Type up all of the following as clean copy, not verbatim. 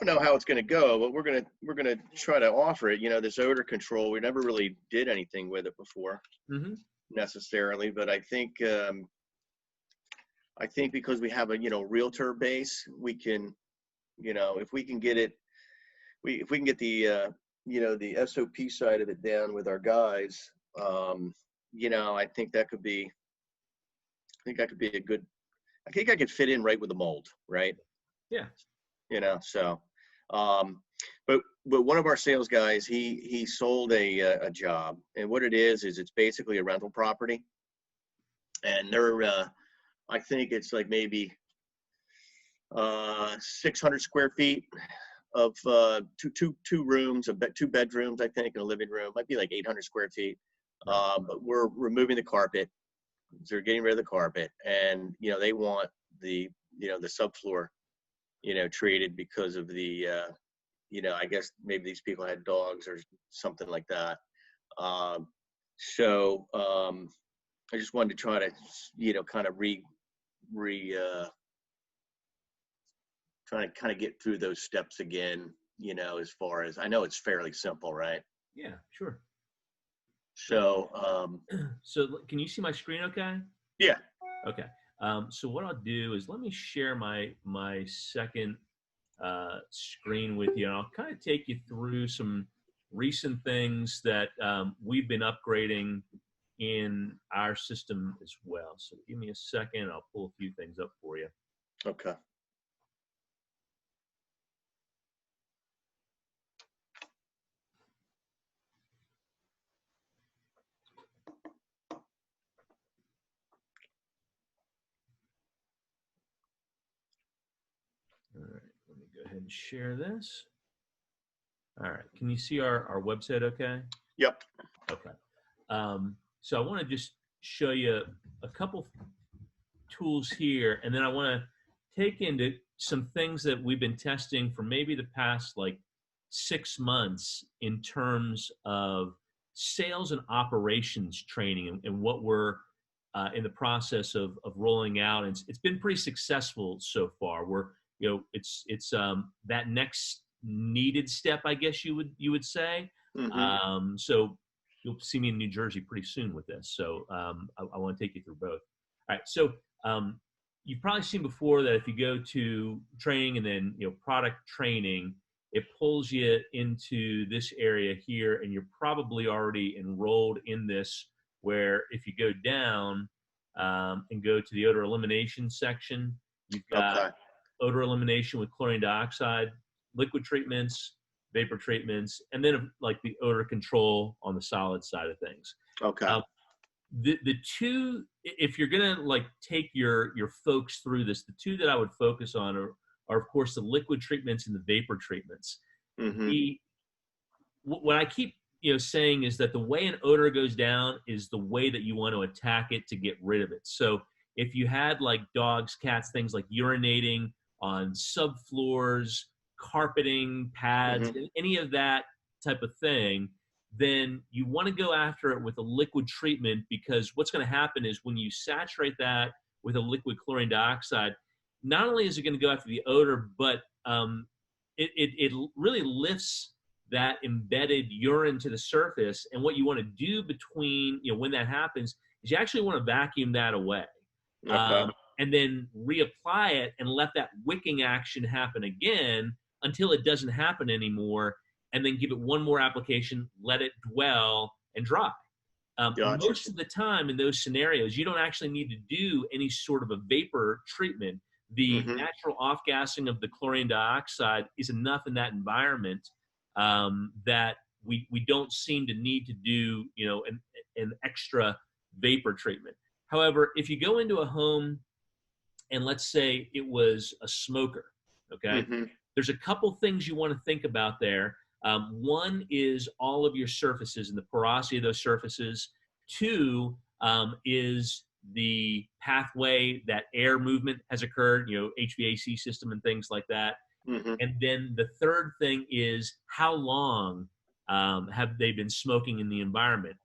don't know how it's going to go, but we're gonna try to offer it. This odor control. We never really did anything with it before Mm-hmm. necessarily, but I think because we have a realtor base, we can if we can get it, if we can get the SOP side of it down with our guys, I think that could be a good. I think I could fit in right with the mold, right? Yeah. So, um, but one of our sales guys, he sold a job, and what it is it's basically a rental property, and they're I think it's like maybe 600 square feet of two rooms, two bedrooms, I think, and a living room. Might be like 800 square feet. But we're removing the carpet. So they're getting rid of the carpet, and they want the the subfloor treated because of the I guess maybe these people had dogs or something like that. So I just wanted to try to kind of trying to kind of get through those steps again, as far as I know. It's fairly simple, right? Yeah, sure. So So can you see my screen okay? yeah. Okay. So what I'll do is let me share my second screen with you, and I'll kind of take you through some recent things that we've been upgrading in our system as well. So give me a second. I'll pull a few things up for you. Okay. All right, let me go ahead and share this. All right, can you see our website okay? Yep. Okay. So I want to just show you a couple tools here, and then I want to take into some things that we've been testing for maybe the past like 6 months in terms of sales and operations training, and what we're in the process of rolling out. And it's been pretty successful so far. We're it's that next needed step, I guess you would say. Mm-hmm. So you'll see me in New Jersey pretty soon with this. So I want to take you through both. All right. So you've probably seen before that if you go to training and then product training, it pulls you into this area here, and you're probably already enrolled in this. Where if you go down and go to the odor elimination section, you've got Okay. odor elimination with chlorine dioxide, liquid treatments, vapor treatments, and then like the odor control on the solid side of things. Okay. The two, if you're gonna like take your folks through this, the two that I would focus on are of course the liquid treatments and the vapor treatments. Mm-hmm. What I keep saying is that the way an odor goes down is the way that you want to attack it to get rid of it. So if you had like dogs, cats, things like urinating on subfloors, carpeting, pads, Mm-hmm. any of that type of thing, then you want to go after it with a liquid treatment, because what's going to happen is when you saturate that with a liquid chlorine dioxide, not only is it going to go after the odor, but it really lifts that embedded urine to the surface. And what you want to do between, when that happens, is you actually want to vacuum that away. Okay. And then reapply it and let that wicking action happen again until it doesn't happen anymore. And then give it one more application, let it dwell and dry. Gotcha. Most of the time in those scenarios, you don't actually need to do any sort of a vapor treatment. The Mm-hmm. natural off-gassing of the chlorine dioxide is enough in that environment that we don't seem to need to do an extra vapor treatment. However, if you go into a home and let's say it was a smoker, okay, Mm-hmm. there's a couple things you want to think about there. One is all of your surfaces and the porosity of those surfaces. Two is the pathway that air movement has occurred, HVAC system and things like that. Mm-hmm. And then the third thing is how long have they been smoking in the environment?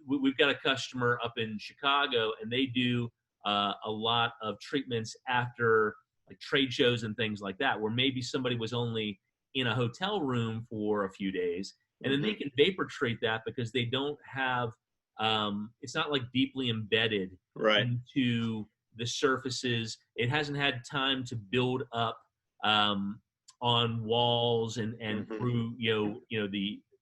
We've got a customer up in Chicago, and they do a lot of treatments after like trade shows and things like that, where maybe somebody was only in a hotel room for a few days, and then they can vapor treat that because they don't have, it's not like deeply embedded Right. into the surfaces. It hasn't had time to build up on walls and through,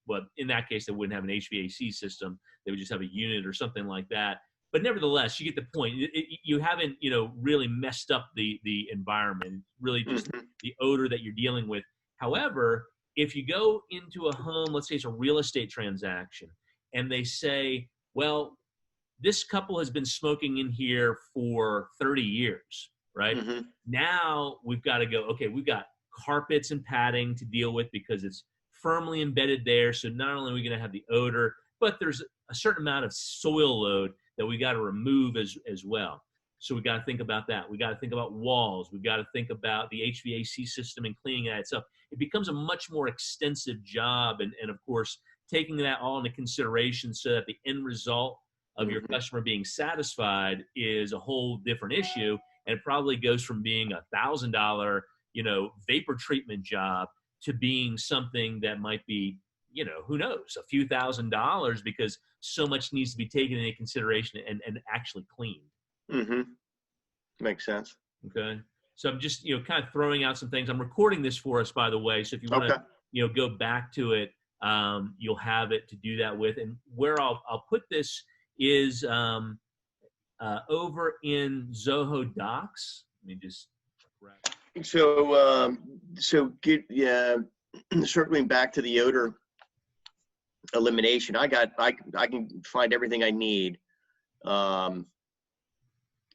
well, in that case, they wouldn't have an HVAC system. They would just have a unit or something like that. But nevertheless, you get the point. You haven't, really messed up the environment. It's really just the odor that you're dealing with. However, if you go into a home, let's say it's a real estate transaction, and they say, well, this couple has been smoking in here for 30 years, right? Now we've got to go, okay, we've got carpets and padding to deal with because it's firmly embedded there. So not only are we going to have the odor, but there's a certain amount of soil load that we got to remove as well. So we got to think about that. We got to think about walls. We've got to think about the HVAC system and cleaning that itself. It becomes a much more extensive job. And of course, taking that all into consideration so that the end result of your customer being satisfied is a whole different issue. And it probably goes from being $1,000, vapor treatment job to being something that might be, who knows, a few $1,000s because so much needs to be taken into consideration and actually cleaned. Makes sense. Okay. So I'm just, kind of throwing out some things. I'm recording this for us, by the way. So if you want to, go back to it, you'll have it to do that with. And where I'll put this is over in Zoho Docs. Let me just grab it. So circling back to the odor elimination, I can find everything I need,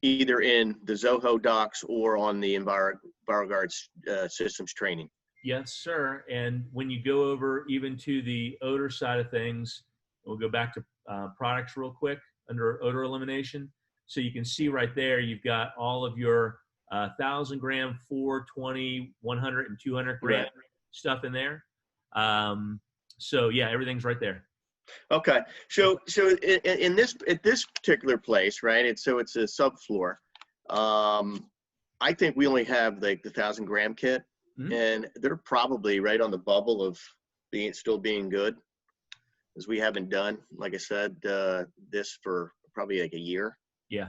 either in the Zoho Docs or on the EnviroGuard systems training. Yes, sir. And when you go over even to the odor side of things, we'll go back to products real quick under odor elimination. So you can see right there, you've got all of your 1,000 gram, 420, 100, and 200 gram stuff in there. So yeah, everything's right there. Okay. So in this, at this particular place, right? It's a subfloor. I think we only have like the 1,000 gram kit, and they're probably right on the bubble of still being good, as we haven't done, like I said, this for probably like a year. Yeah.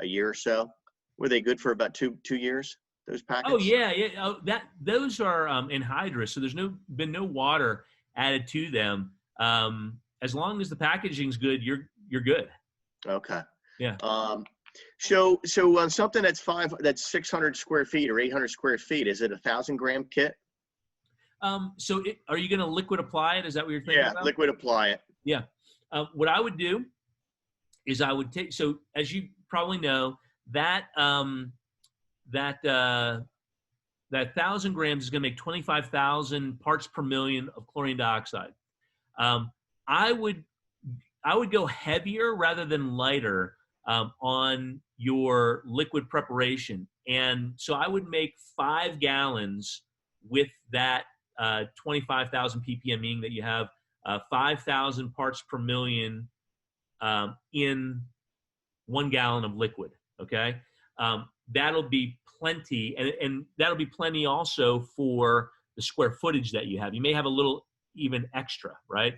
A year or so. Were they good for about two years? Those packets? Oh yeah. Oh, those are anhydrous, so there's been no water added to them. As long as the packaging's good, you're good. Okay. Yeah. So on something that's 600 square feet or 800 square feet, is it 1,000 gram kit? So are you going to liquid apply it? Is that what you're thinking about? Yeah, liquid apply it. Yeah. What I would do is I would take, so as you probably know, that 1,000 grams is going to make 25,000 parts per million of chlorine dioxide. I would go heavier rather than lighter on your liquid preparation. And so I would make 5 gallons with that 25,000 ppm, meaning that you have 5,000 parts per million in 1 gallon of liquid, okay? That'll be plenty, and that'll be plenty also for the square footage that you have. You may have a little even extra, right?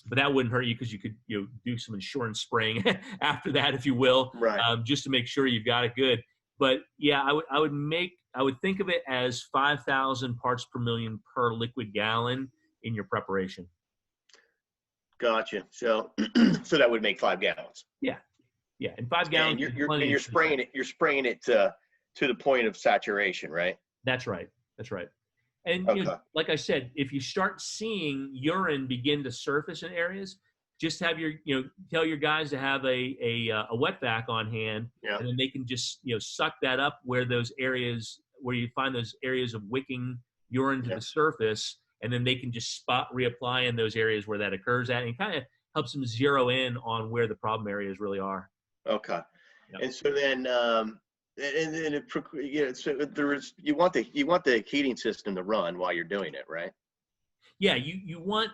But that wouldn't hurt you because you could do some insurance spraying after that, if you will, right? Just to make sure you've got it good. But yeah, I would think of it as 5,000 parts per million per liquid gallon in your preparation. Gotcha. So that would make 5 gallons. Yeah, and 5 gallons. And you're spraying it. You're spraying it to the point of saturation, right? That's right. And like I said, if you start seeing urine begin to surface in areas, just have tell your guys to have a wet vac on hand, and then they can just suck that up where you find those areas of wicking urine to the surface, and then they can just spot reapply in those areas where that occurs at, and kind of helps them zero in on where the problem areas really are. Okay. Yep. And so then so you want the heating system to run while you're doing it, right? Yeah, you want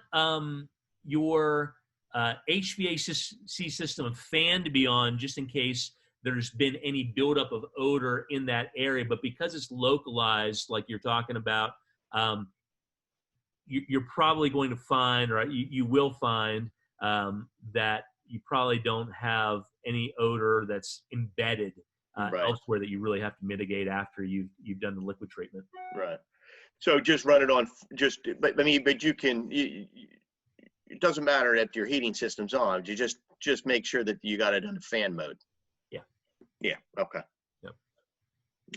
your HVAC system and fan to be on just in case there's been any buildup of odor in that area. But because it's localized, like you're talking about, you're probably going to find, or you will find, that you probably don't have any odor that's embedded Right. elsewhere that you really have to mitigate after you've done the liquid treatment. Right. So just run it on, but I mean, but you can, it doesn't matter if your heating system's on. You just make sure that you got it on fan mode. Yeah. Yeah. Okay. Yep.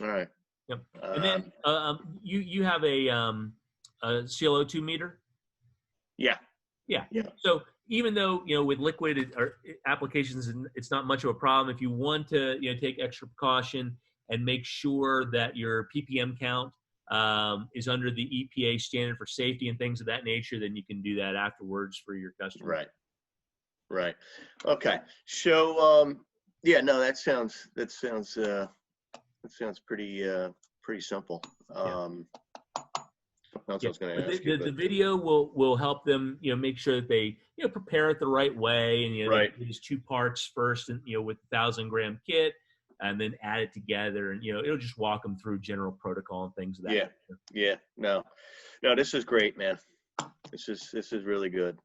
All right. Yep. And then you have a CO2 meter. Yeah. Yeah. Yeah. So even though, with liquid applications, it's not much of a problem. If you want to, take extra precaution and make sure that your ppm count is under the EPA standard for safety and things of that nature, then you can do that afterwards for your customer. Right. Right. Okay. So, yeah, no, that sounds pretty simple. Yeah. The video will help them, make sure that they, prepare it the right way, and Right. they use 2 parts first, and with 1,000-gram kit, and then add it together, and it'll just walk them through general protocol and things of that. Yeah. Yeah. No, this is great, man. This is really good.